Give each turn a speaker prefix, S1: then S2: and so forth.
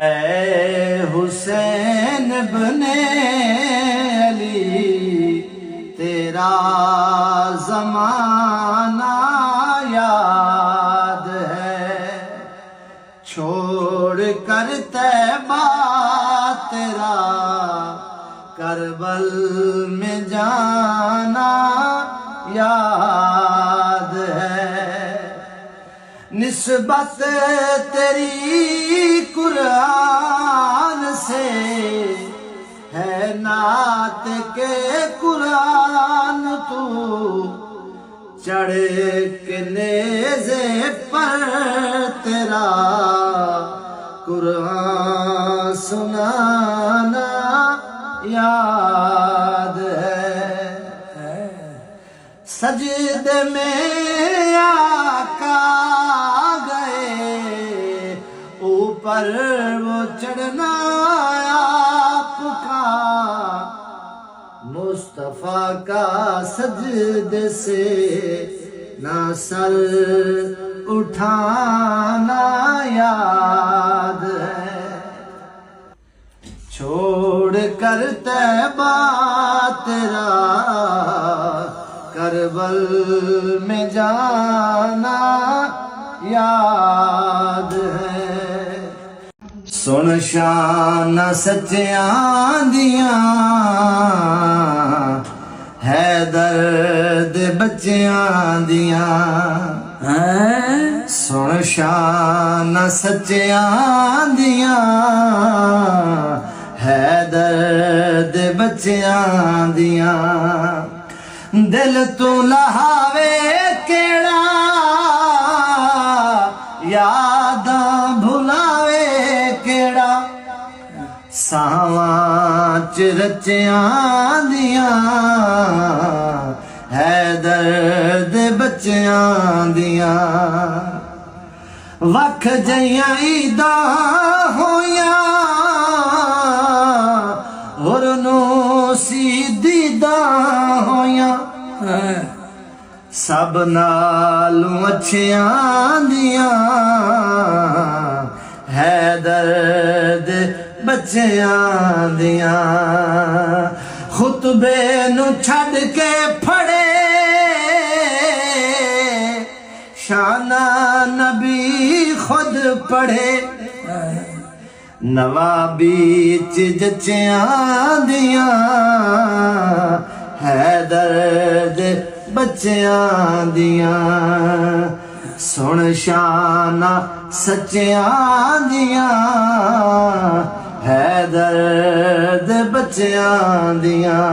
S1: ऐ हुसैन बने अली तेरा ज़माना याद है, छोड़ कर तैबा तेरा करबल में जाना याद है। निस्बत तेरी कुरान से है नात के कुरान, तू चढ़े के नेज़े पर तेरा कुरान सुनाना याद है। सजदे में आका गए, ऊपर वो चढ़ना आपका, मुस्तफा का सजदे से ना सर उठाना याद है। छोड़ कर तैबा तेरा करबल में जाना याद है। सुन शान सच्चियां दियां है दर्द बच्चियां दियां, सुन शान सच्चियां दियां है दर्द बच्चियां दियां। दिल तू लहावे केड़ा, यादां भुलावे केड़ा, सावां च रचियां दियां है दर्द बच्चियां दियां। वख जइयां ईदा होया और नो सीदीदा होया, सब नालों अच्छियां दियां है दर्द बच्चियां दियां। खुतबे नू छड़ के फड़े शाना नबी खुद पढ़े, नवाबी च जच्चियां दियां है दर्द बच्चियां दियां। सुन शाना सच्चियां दियां है दर्द बच्चियां दियां।